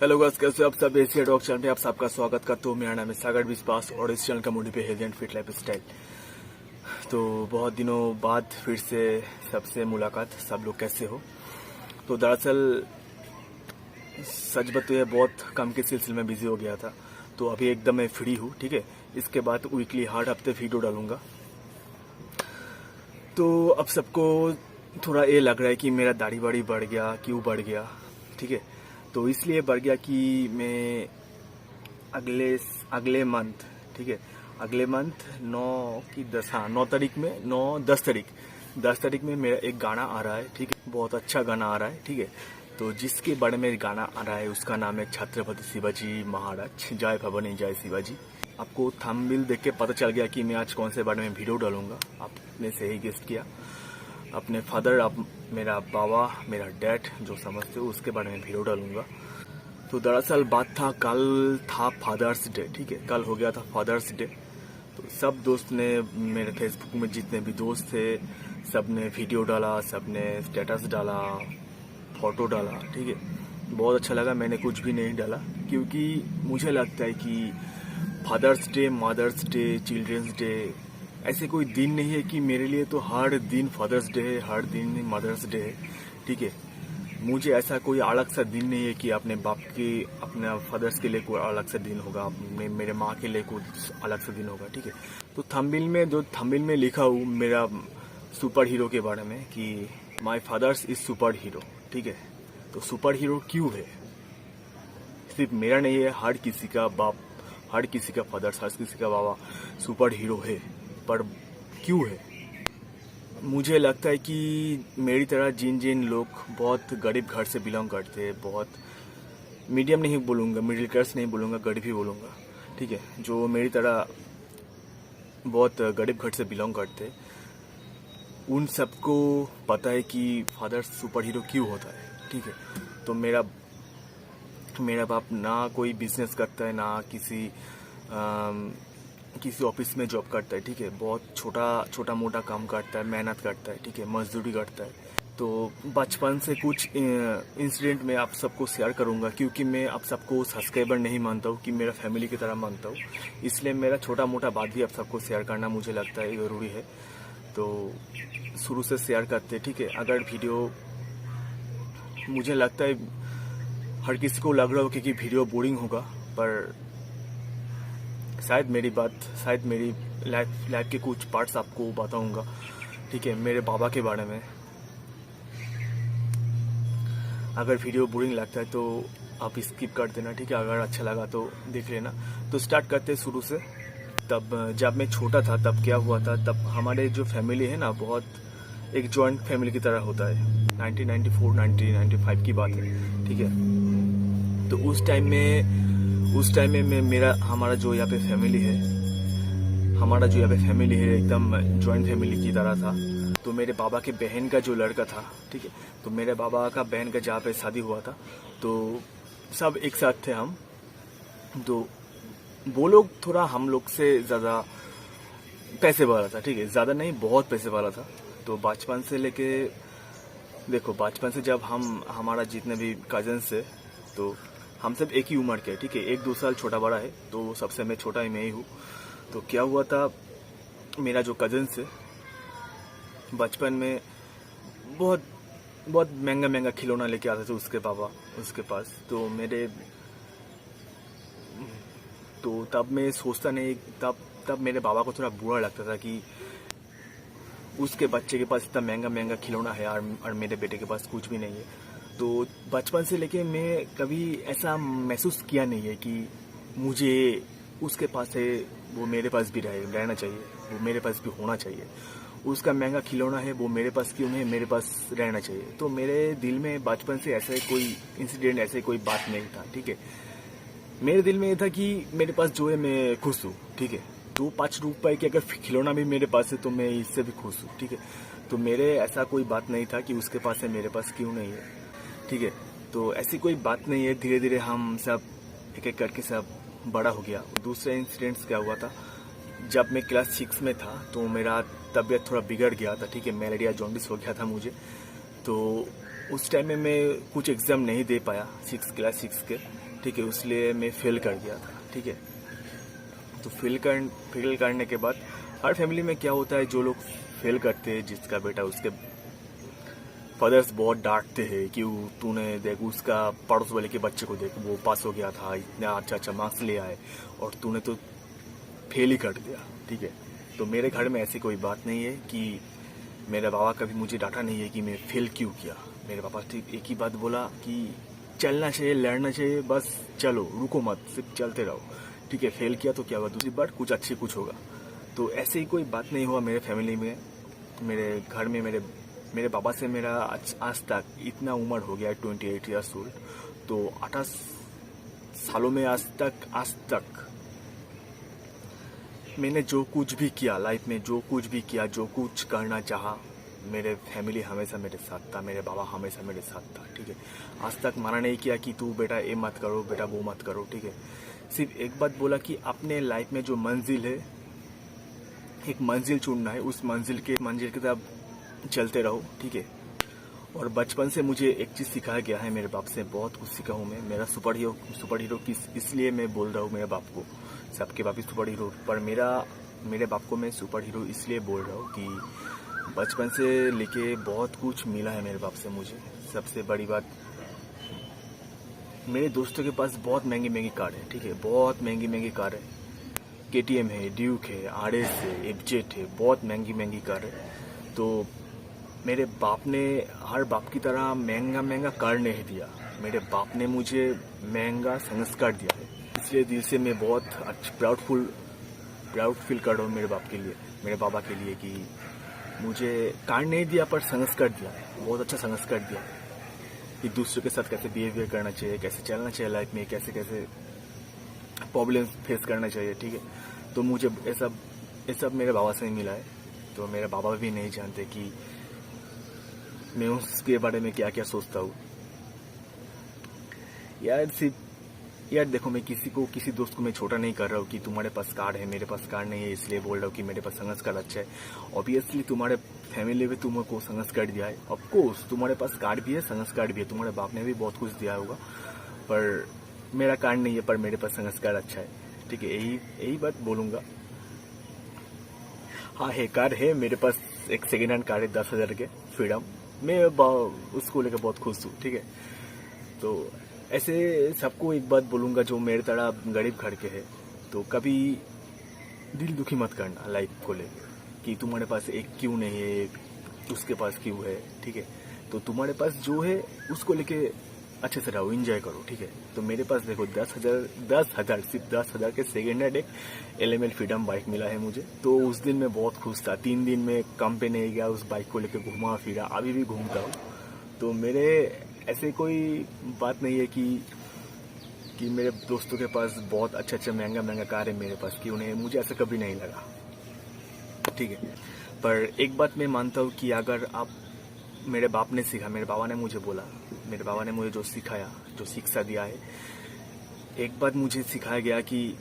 Hello guys, कैसे हो आप सब। एशिया डॉग चैनल पे आप सबका स्वागत करता हूँ। मेरा नाम है सागर विश्वास और इस चैनल का मोटिव है health and fit life style. तो बहुत दिनों बाद फिर से सबसे मुलाकात। सब लोग कैसे हो। तो दरअसल सच बात तो यह बहुत काम के सिलसिले में बिजी हो गया था, तो अभी एकदम मैं फ्री हूँ। ठीक है, इसके बाद वीकली हर हफ्ते वीडियो डालूंगा। तो अब सबको थोड़ा ये लग रहा है कि मेरा दाढ़ी वाड़ी बढ़ गया, क्यों बढ़ गया। ठीक है, तो इसलिए बढ़ गया कि मैं अगले मंथ, ठीक है, अगले मंथ 9 तारीख में 10 तारीख में मेरा एक गाना आ रहा है। ठीक है, बहुत अच्छा गाना आ रहा है। ठीक है, तो जिसके बारे में गाना आ रहा है उसका नाम है छत्रपति शिवाजी महाराज। जय भवानी जय शिवाजी। आपको थंबनेल देख के पता चल गया कि मैं आज कौन से बारे में वीडियो डालूंगा। आपने सही गेस्ट किया। अपने फादर, आप मेरा बाबा, मेरा डैड जो समझते हो उसके बारे में वीडियो डालूंगा। तो दरअसल बात था, कल था फादर्स डे। ठीक है, कल हो गया था फादर्स डे। तो सब दोस्त ने, मेरे फेसबुक में जितने भी दोस्त थे सब ने वीडियो डाला, सब ने स्टेटस डाला, फोटो डाला। ठीक है, बहुत अच्छा लगा। मैंने कुछ भी नहीं डाला क्योंकि मुझे लगता है कि father's day, mother's day, children's day ऐसे कोई दिन नहीं है कि मेरे लिए तो हर दिन फादर्स डे है, हर दिन मदर्स डे है। ठीक है, मुझे ऐसा कोई अलग सा दिन नहीं है कि अपने बाप के, अपने फादर्स के लिए कोई अलग सा दिन होगा, मेरे माँ के लिए कोई अलग सा दिन होगा। ठीक है, तो थंबनेल में लिखा हूँ मेरा सुपर हीरो के बारे में कि my father's is super hero. ठीक है, तो सुपर हीरो क्यों है, सिर्फ मेरा नहीं है, हर किसी का बाप, हर किसी का फादर्स, हर किसी का बाबा सुपर हीरो है। पर क्यों है? मुझे लगता है कि मेरी तरह जिन लोग बहुत गरीब घर से बिलोंग करते हैं, बहुत मीडियम नहीं बोलूँगा, मिडिल क्लास नहीं बोलूँगा, गरीब ही बोलूँगा। ठीक है, जो मेरी तरह बहुत गरीब घर से बिलोंग करते हैं उन सबको पता है कि फादर सुपर हीरो क्यों होता है। ठीक है, तो मेरा बाप ना कोई बिजनेस करता है, ना किसी ऑफिस में जॉब करता है। ठीक है, बहुत छोटा मोटा काम करता है, मेहनत करता है। ठीक है, मजदूरी करता है। तो बचपन से कुछ इंसिडेंट में आप सबको शेयर करूंगा क्योंकि मैं आप सबको सब्सक्राइबर नहीं मानता हूँ, कि मेरा फैमिली की तरह मानता हूँ। इसलिए मेरा छोटा मोटा बात भी आप सबको शेयर करना मुझे लगता है ज़रूरी है। तो शुरू से शेयर करते। ठीक है, अगर वीडियो, मुझे लगता है हर किसी को लग रहा हो कि वीडियो बोरिंग होगा, पर शायद मेरी लाइफ के कुछ पार्ट्स आपको बताऊंगा। ठीक है, मेरे बाबा के बारे में। अगर वीडियो बोरिंग लगता है तो आप स्किप कर देना। ठीक है, अगर अच्छा लगा तो देख लेना। तो स्टार्ट करते हैं शुरू से। तब जब मैं छोटा था तब क्या हुआ था, तब हमारे जो फैमिली है ना, बहुत एक जॉइंट फैमिली की तरह होता है। 1994-1995 की बात है। ठीक है, तो उस टाइम में हमारा जो यहाँ पे फैमिली है एकदम जॉइंट फैमिली की तरह था। तो मेरे बाबा के बहन का जो लड़का था, ठीक है, तो मेरे बाबा का बहन का जहाँ पे शादी हुआ था तो सब एक साथ थे हम। तो वो लोग थोड़ा हम लोग से ज़्यादा पैसे वाला था। ठीक है, ज़्यादा नहीं, बहुत पैसे वाला था। तो बचपन से लेके देखो, बचपन से जब हमारा जितने भी कजन्स है तो हम सब एक ही उम्र के। ठीक है, 1-2 साल छोटा बड़ा है, तो सबसे मैं छोटा ही मैं ही हूँ। तो क्या हुआ था, मेरा जो कजन्स है बचपन में बहुत महंगा खिलौना लेके आते थे उसके पापा उसके पास। तो तब मैं सोचता नहीं, तब मेरे बाबा को थोड़ा बुरा लगता था कि उसके बच्चे के पास इतना महंगा खिलौना है और मेरे बेटे के पास कुछ भी नहीं है। तो बचपन से लेके मैं कभी ऐसा महसूस किया नहीं है कि मुझे उसके पास है वो मेरे पास भी रहना चाहिए, वो मेरे पास भी होना चाहिए। उसका महंगा खिलौना है वो मेरे पास क्यों नहीं, मेरे पास रहना चाहिए। तो मेरे दिल में बचपन से ऐसा कोई इंसिडेंट, ऐसे कोई बात नहीं था। ठीक है, मेरे दिल में ये था कि मेरे पास जो है मैं खुश हूँ। ठीक है, 2-5 रुपए की अगर खिलौना भी मेरे पास है तो मैं इससे भी खुश हूँ। ठीक है, तो मेरे ऐसा कोई बात नहीं था कि उसके पास है मेरे पास क्यों नहीं है। ठीक है, तो ऐसी कोई बात नहीं है। धीरे धीरे हम सब एक करके सब बड़ा हो गया। दूसरा इंसिडेंट्स क्या हुआ था, जब मैं क्लास 6 में था तो मेरा तबीयत थोड़ा बिगड़ गया था। ठीक है, मलेरिया जॉन्डिस हो गया था मुझे। तो उस टाइम में मैं कुछ एग्ज़ाम नहीं दे पाया क्लास 6 के। ठीक है, इसलिए मैं फेल कर गया था। ठीक है, तो फेल करने के बाद हर फैमिली में क्या होता है, जो लोग फेल करते हैं, जिसका बेटा, उसके फादर्स बहुत डांटते हैं कि तूने देख उसका पड़ोस वाले के बच्चे को देख, वो पास हो गया था, इतना अच्छा मार्क्स ले आए और तूने तो फेल ही कर दिया। ठीक है, तो मेरे घर में ऐसी कोई बात नहीं है कि मेरे बाबा कभी मुझे डांटा नहीं है कि मैं फेल क्यों किया। मेरे पापा ठीक एक ही बात बोला कि चलना चाहिए, लड़ना चाहिए, बस चलो, रुको मत, सिर्फ चलते रहो। ठीक है, फेल किया तो क्या हुआ, दूसरी बार कुछ अच्छी कुछ होगा। तो ऐसे ही कोई बात नहीं हुआ मेरे फैमिली में, मेरे घर में। मेरे बाबा से मेरा आज तक इतना उम्र हो गया, 28 ईयर्स ओल्ड, तो 28 सालों में आज तक मैंने जो कुछ भी किया लाइफ में, जो कुछ भी किया, जो कुछ करना चाहा, मेरे फैमिली हमेशा मेरे साथ था, मेरे बाबा हमेशा मेरे साथ था। ठीक है, आज तक मना नहीं किया कि तू बेटा ये मत करो, बेटा वो मत करो। ठीक है, सिर्फ एक बात बोला कि अपने लाइफ में जो मंजिल है, एक मंजिल चुनना है, उस मंजिल के तरफ चलते रहो। ठीक है, और बचपन से मुझे एक चीज़ सिखाया गया है मेरे बाप से, बहुत कुछ सीखा हूँ मैं। मेरा सुपर हीरो इसलिए मैं बोल रहा हूँ मेरे बाप को, सबके बाप ही सुपर हीरो, पर मेरे बाप को मैं सुपर हीरो इसलिए बोल रहा हूँ कि बचपन से लेके बहुत कुछ मिला है मेरे बाप से मुझे। सबसे बड़ी बात, मेरे दोस्तों के पास बहुत महंगी कार है। ठीक है, बहुत महंगी कार है, KTM है, ड्यूक है, RS है, FZ है, बहुत महंगी कार है। तो मेरे बाप ने हर बाप की तरह महंगा कार नहीं दिया, मेरे बाप ने मुझे महंगा संस्कार दिया है। इसलिए दिल से मैं बहुत प्राउड फील कर रहा हूँ मेरे बाप के लिए, मेरे बाबा के लिए, कि मुझे कार नहीं दिया पर संस्कार दिया है, बहुत अच्छा संस्कार दिया है कि दूसरों के साथ कैसे बिहेवियर करना चाहिए, कैसे चलना चाहिए लाइफ में, कैसे प्रॉब्लम फेस करना चाहिए। ठीक है, तो मुझे ये सब मेरे बाबा से ही मिला है। तो मेरे बाबा भी नहीं जानते कि मैं उसके बारे में क्या क्या सोचता हूँ। यार देखो, मैं किसी दोस्त को मैं छोटा नहीं कर रहा हूँ कि तुम्हारे पास कार है, मेरे पास कार नहीं है, इसलिए बोल रहा हूँ कि मेरे पास संस्कार अच्छा है। ऑब्वियसली तुम्हारे फैमिली में तुमको संस्कार दिया है, ऑफकोर्स तुम्हारे पास कार भी है, संस्कार भी है, तुम्हारे बाप ने भी बहुत कुछ दिया होगा, पर मेरा कार नहीं है, पर मेरे पास संस्कार अच्छा है। ठीक है, यही बात बोलूँगा। हाँ है, कार है मेरे पास, एक सेकेंड हैंड कार है 10,000 के, फ्रीडम, मैं उसको लेकर बहुत खुश हूँ। ठीक है, तो ऐसे सबको एक बात बोलूँगा जो मेरे तरह गरीब घर के है, तो कभी दिल दुखी मत करना लाइफ को लेकर कि तुम्हारे पास एक क्यों नहीं है, उसके पास क्यों है। ठीक है, तो तुम्हारे पास जो है उसको लेके अच्छे से रहो, एंजॉय करो। ठीक है, तो मेरे पास देखो 10,000 सिर्फ 10,000 के सेकेंड हैंड एक LML फ्रीडम बाइक मिला है मुझे। तो उस दिन मैं बहुत खुश था, 3 दिन में कम पे नहीं गया, उस बाइक को लेकर घुमा फिरा, अभी भी घूमता हूँ। तो मेरे ऐसे कोई बात नहीं है कि मेरे दोस्तों के पास बहुत अच्छा महंगा कार है, मेरे पास क्यों नहीं, मुझे ऐसा कभी नहीं लगा। ठीक है, पर एक बात मैं मानता हूँ कि अगर आप, मेरे बाप ने सीखा, मेरे बाबा ने मुझे बोला, मेरे बाबा ने मुझे जो सिखाया, जो शिक्षा दिया है, एक बात मुझे सिखाया गया कि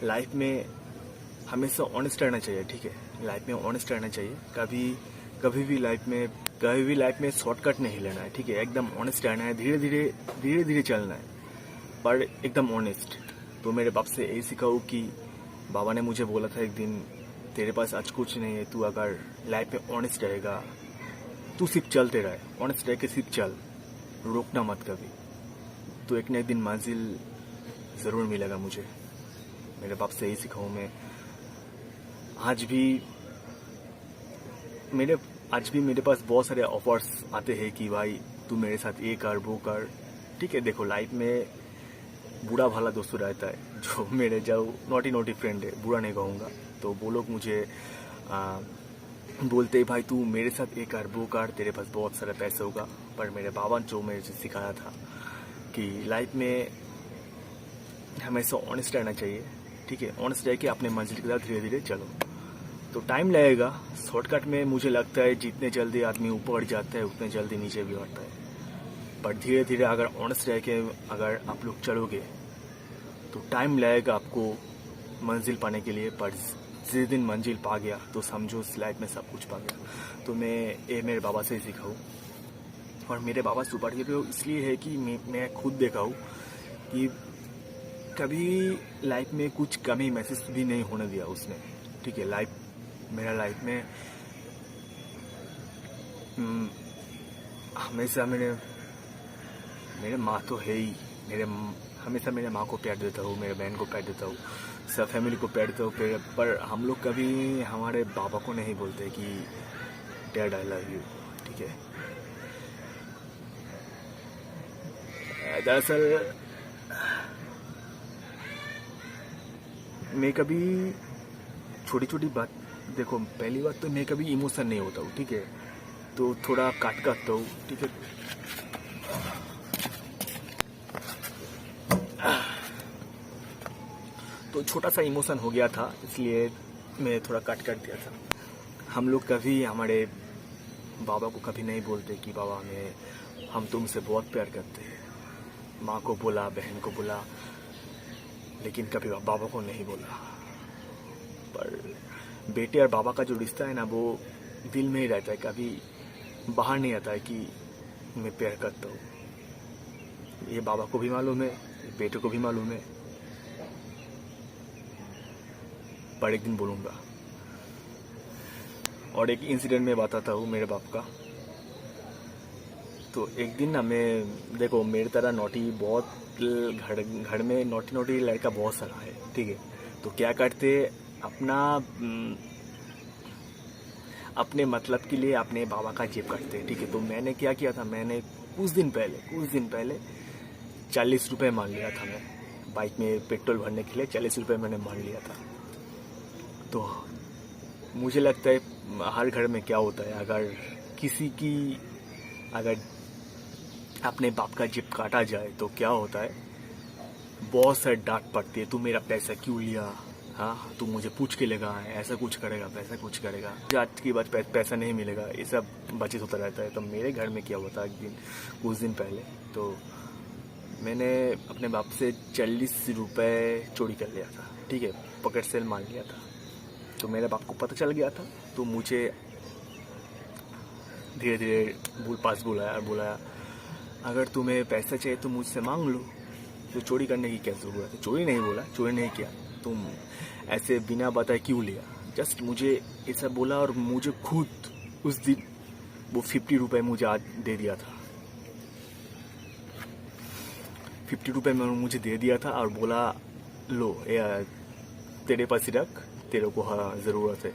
लाइफ में हमेशा ऑनेस्ट रहना चाहिए। ठीक है, लाइफ में ऑनेस्ट रहना चाहिए, कभी भी लाइफ में शॉर्टकट नहीं लेना है। ठीक है, एकदम ऑनेस्ट रहना है, धीरे धीरे चलना है, पर एकदम ऑनेस्ट। तो मेरे बाप से यही सीखा हूँ कि बाबा ने मुझे बोला था एक दिन, तेरे पास आज कुछ नहीं है, तू अगर लाइफ में ऑनेस्ट रहेगा, तू सिर्फ चलते रहे, ऑनेस्ट रह के सिर्फ चल, रोकना मत कभी, तो एक न एक दिन मंजिल ज़रूर मिलेगा मुझे। मेरे बाप से यही सीखा हूँ मैं। आज भी मेरे पास बहुत सारे ऑफर्स आते हैं कि भाई तू मेरे साथ ये कर वो कर। ठीक है, देखो लाइफ में बुरा भला दोस्तों रहता है, जो मेरे जो नॉटी फ्रेंड है, बुरा नहीं कहूँगा, तो वो लोग मुझे बोलते भाई तू मेरे साथ ये कर वो कर, तेरे पास बहुत सारा पैसा होगा। पर मेरे बाबा जो मेरे से सिखाया था कि लाइफ में हमेशा ऑनेस्ट रहना चाहिए। ठीक है, ऑनेस्ट रह के अपने मंजिल के साथ धीरे धीरे चलो, तो टाइम लगेगा। शॉर्टकट में मुझे लगता है जितने जल्दी आदमी ऊपर जाता है उतने जल्दी नीचे भी आता है, पर धीरे धीरे अगर ऑनेस्ट रह के अगर आप लोग चलोगे तो टाइम लगेगा आपको मंजिल पाने के लिए, पर जिस दिन मंजिल पा गया तो समझो इस लाइफ में सब कुछ पा गया। तो मैं ये मेरे बाबा से ही सीखा हूँ। और मेरे बाबा सुपर हीरो इसलिए है कि मैं खुद देखा हूँ कि कभी लाइफ में कुछ कमी महसूस भी नहीं होने दिया उसने। ठीक है, मेरा लाइफ में हमेशा मेरे माँ तो है ही। हमेशा मेरे माँ को प्यार देता हूँ, मेरे बहन को प्यार देता हूँ, सब फैमिली को प्यार देता हूँ। पर हम लोग कभी हमारे बाबा को नहीं बोलते कि डैड आई लव यू। ठीक है, दरअसल मैं कभी छोटी छोटी बात, देखो पहली बात तो मैं कभी इमोशन नहीं होता हूँ। ठीक है, तो थोड़ा काटता हूँ। ठीक है, तो छोटा सा इमोशन हो गया था, इसलिए मैं थोड़ा काट दिया था। हम लोग कभी हमारे बाबा को कभी नहीं बोलते कि बाबा हम तुमसे बहुत प्यार करते हैं। माँ को बोला, बहन को बोला, लेकिन कभी बाबा को नहीं बोला। पर बेटे और बाबा का जो रिश्ता है ना, वो दिल में ही रहता है, कभी बाहर नहीं आता है कि मैं प्यार करता हूँ। ये बाबा को भी मालूम है, बेटे को भी मालूम है, पर एक दिन बोलूँगा। और एक इंसिडेंट में बताता हूँ मेरे बाप का। तो एक दिन ना देखो मेरी तरह नोटी बहुत घर में नोटी लड़का बहुत सारा है। ठीक है, तो क्या करते, अपने मतलब के लिए अपने बाबा का जेब काटते हैं। ठीक है, तो मैंने क्या किया था, मैंने कुछ दिन पहले 40 रुपये मांग लिया था। मैं बाइक में पेट्रोल भरने के लिए 40 रुपये मैंने मांग लिया था। तो मुझे लगता है हर घर में क्या होता है, अगर अपने बाप का जेब काटा जाए तो क्या होता है, बहुत सारी डांट पड़ती है। तू मेरा पैसा क्यों लिया, हाँ तू मुझे पूछ के लेगा, ऐसा कुछ करेगा, वैसा कुछ करेगा, आज की बात पैसा नहीं मिलेगा, ये सब बातचीत होता रहता है। तो मेरे घर में क्या हुआ था, कुछ दिन पहले तो मैंने अपने बाप से 40 रुपये चोरी कर लिया था। ठीक है, पॉकेट सेल मार लिया था। तो मेरे बाप को पता चल गया था, तो मुझे धीरे धीरे पास बुलाया, अगर तुम्हें पैसा चाहिए तो मुझसे मांग लो, तो चोरी करने की क्या जरूरत है। चोरी नहीं बोला, चोरी नहीं किया, तुम ऐसे बिना बताए क्यों लिया, जस्ट मुझे ऐसा बोला। और मुझे खुद उस दिन वो 50 रुपये मुझे आज दे दिया था। 50 रुपये में मुझे दे दिया था और बोला लो तेरे पास ही रख, तेरे को हाँ ज़रूरत है।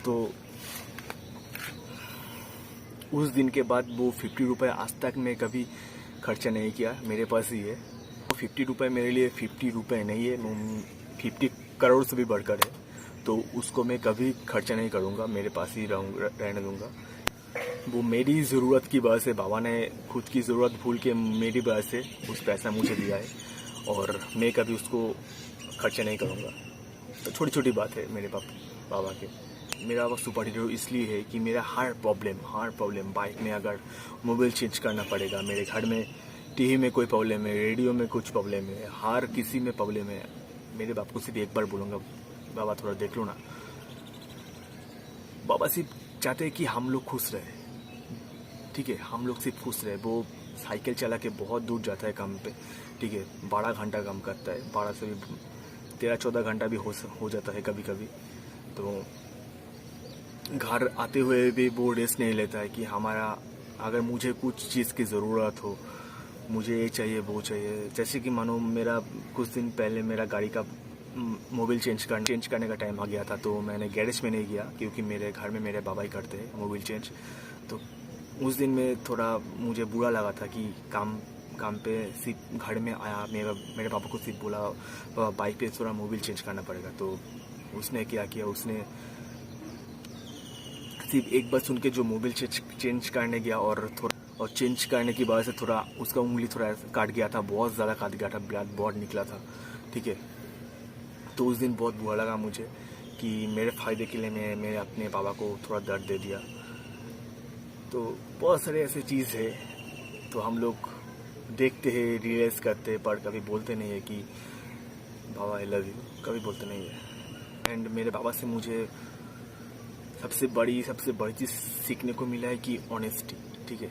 तो उस दिन के बाद वो 50 रुपये आज तक मैं कभी खर्चा नहीं किया, मेरे पास ही है। 50 रुपये मेरे लिए 50 रुपये नहीं है, 50 करोड़ से भी बढ़कर है। तो उसको मैं कभी खर्चा नहीं करूँगा, मेरे पास ही रहने दूँगा। वो मेरी ज़रूरत की वजह से, बाबा ने खुद की ज़रूरत भूल के मेरी वजह से उस पैसा मुझे दिया है, और मैं कभी उसको खर्चा नहीं करूँगा। तो छोटी छोटी बात है मेरे बाबा के। मेरा बाबा सुपर हीरो इसलिए है कि मेरा हर प्रॉब्लम, बाइक में अगर मोबाइल चेंज करना पड़ेगा, मेरे घर में टीवी में कोई प्रॉब्लम है, रेडियो में कुछ प्रॉब्लम है, हर किसी में प्रॉब्लम है, मेरे बाप को सिर्फ एक बार बोलूँगा, बाबा थोड़ा देख लो ना। बाबा सिर्फ चाहते हैं कि हम लोग खुश रहे। ठीक है, हम लोग सिर्फ खुश रहे। वो साइकिल चला के बहुत दूर जाता है काम पे। ठीक है, 12 घंटा काम करता है, 12 से भी 13-14 घंटा भी हो जाता है कभी कभी। तो घर आते हुए भी वो रेस्ट नहीं लेता है कि अगर मुझे कुछ चीज़ की ज़रूरत हो, मुझे ये चाहिए वो चाहिए। जैसे कि मानो मेरा कुछ दिन पहले मेरा गाड़ी का मोबिल चेंज करने का टाइम आ गया था, तो मैंने गैरेज में नहीं गया क्योंकि मेरे घर में मेरे बाबा ही करते हैं मोबिल चेंज। तो उस दिन में थोड़ा मुझे बुरा लगा था कि काम पे सिर्फ घर में आया, मेरे पापा को सिर्फ बोला बाइक पे थोड़ा मोबिल चेंज करना पड़ेगा। तो उसने क्या किया, उसने सिर्फ एक बार सुन के जो मोबिल चेंज करने गया और चेंज करने की वजह से थोड़ा उसका उंगली थोड़ा काट गया था, बहुत ज़्यादा काट गया था, ब्लड बहुत निकला था। ठीक है, तो उस दिन बहुत बुरा लगा मुझे कि मेरे फ़ायदे के लिए मैंने अपने पापा को थोड़ा दर्द दे दिया। तो बहुत सारे ऐसे चीज़ है, तो हम लोग देखते हैं, रियलाइज़ करते हैं, पर कभी बोलते नहीं है कि बाबा आई लव यू, कभी बोलते नहीं है। एंड मेरे बाबा से मुझे सबसे बड़ी चीज़ सीखने को मिला है कि ऑनेस्टी। ठीक है,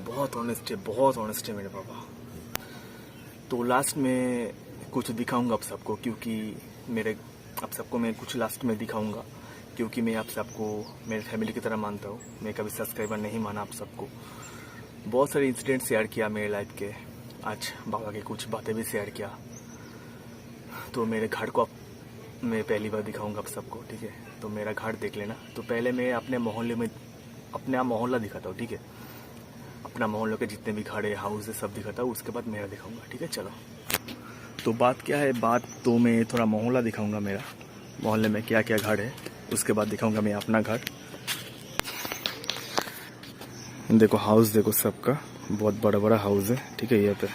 बहुत ऑनेस्ट है मेरे पापा। तो लास्ट में कुछ दिखाऊंगा आप सबको, क्योंकि आप सबको मैं कुछ लास्ट में दिखाऊंगा, क्योंकि मैं आप सबको मेरे फैमिली की तरह मानता हूँ। मैं कभी सब्सक्राइबर नहीं माना आप सबको। बहुत सारे इंसिडेंट शेयर किया मेरे लाइफ के, आज बाबा के कुछ बातें भी शेयर किया। तो मेरे घर को मैं पहली बार दिखाऊंगा आप सबको, ठीक है। तो मेरा घर देख लेना। तो पहले मैं अपने मोहल्ले में अपना मोहल्ला दिखाता हूँ, ठीक है। अपना मोहल्ले के जितने भी घर है, हाउस है, सब दिखाता हूँ। उसके बाद मेरा दिखाऊंगा, ठीक है। चलो, तो बात क्या है, बात तो मैं थोड़ा मोहल्ला दिखाऊंगा, मेरा मोहल्ले में क्या क्या घर है। उसके बाद दिखाऊंगा मैं अपना घर। देखो हाउस, देखो सबका बहुत बड़ा बड़ा हाउस है, ठीक है। यहाँ पे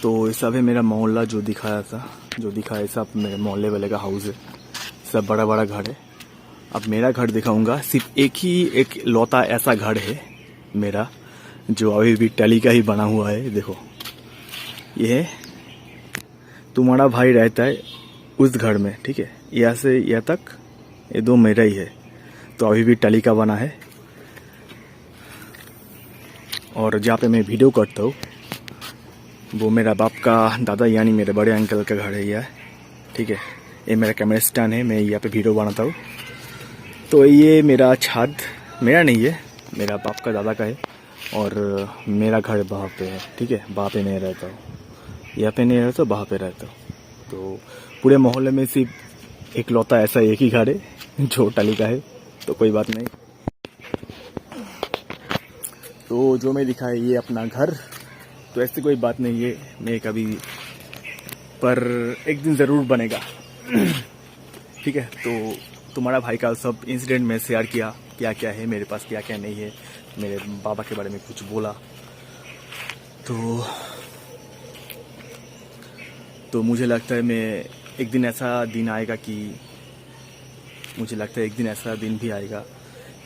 तो ये सब है मेरा मोहल्ला जो दिखाया सब मेरे मोहल्ले वाले का हाउस है, सब बड़ा बड़ा घर है। अब मेरा घर दिखाऊंगा। सिर्फ एक लौता ऐसा घर है मेरा जो अभी भी टैली का ही बना हुआ है। देखो ये तुम्हारा भाई रहता है उस घर में, ठीक है। यहाँ से यहाँ तक ये दो मेरा ही है, तो अभी भी टैली का बना है। और जहाँ पे मैं वीडियो करता हूँ वो मेरा बाप का दादा यानी मेरे बड़े अंकल का घर है यह, ठीक है। ये मेरा कैमरा स्टैंड है, मैं यहाँ पे वीडियो बनाता हूँ। तो ये मेरा छत मेरा नहीं है, मेरा बाप का दादा का है। और मेरा घर वहाँ पे है, ठीक है। वहाँ पे नहीं रहता हूँ, यहाँ पे नहीं रहता, वहाँ पे रहता हूँ। तो पूरे मोहल्ले में सिर्फ एक लौता ऐसा एक ही घर है जो टली का है, तो कोई बात नहीं। तो जो मैं दिखा है ये अपना घर, तो ऐसी कोई बात नहीं है, मैं कभी पर एक दिन ज़रूर बनेगा ठीक है। तो तुम्हारा भाई का सब इंसिडेंट में शेयर किया, क्या क्या है मेरे पास, क्या क्या नहीं है, मेरे बाबा के बारे में कुछ बोला। तो मुझे लगता है एक दिन ऐसा दिन आएगा कि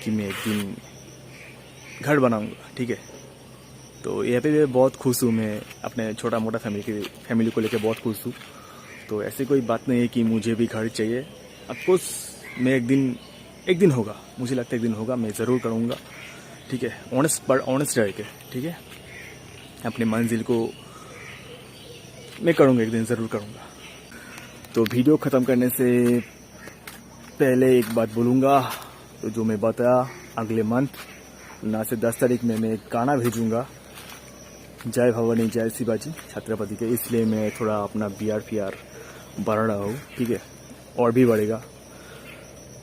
मैं एक दिन घर बनाऊंगा, ठीक है। तो यहाँ पे मैं बहुत खुश हूँ, मैं अपने छोटा मोटा फैमिली को लेकर बहुत खुश हूँ। तो ऐसी कोई बात नहीं है कि मुझे भी घर चाहिए। अफकोर्स मैं एक दिन होगा, मुझे लगता है एक दिन होगा, मैं ज़रूर करूँगा, ठीक है। ऑनेस्ट रह के, ठीक है। अपने मंजिल को मैं करूँगा, एक दिन ज़रूर करूँगा। तो वीडियो ख़त्म करने से पहले एक बात बोलूँगा, तो जो मैं बताया, अगले मंथ 9 से 10 तारीख में मैं एक गाना भेजूँगा, जय भवानी जय शिवाजी छत्रपति के। इसलिए मैं थोड़ा अपना BR बढ़ा रहा हूँ, ठीक है, और भी बढ़ेगा।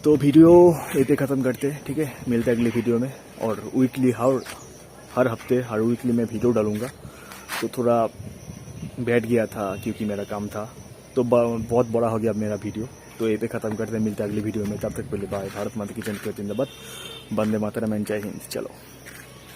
तो वीडियो ये ख़त्म करते, ठीक है। मिलते अगले वीडियो में। और वीकली हर हफ्ते हर वीकली मैं वीडियो डालूँगा। तो थोड़ा बैठ गया था क्योंकि मेरा काम था, तो बहुत बड़ा हो गया मेरा वीडियो। तो ये ख़त्म करते, मिलते अगली वीडियो में। तब तक पहले बाय। भारत माता की जय, जिंदाबाद, वंदे मातरम, जय हिंद। चलो।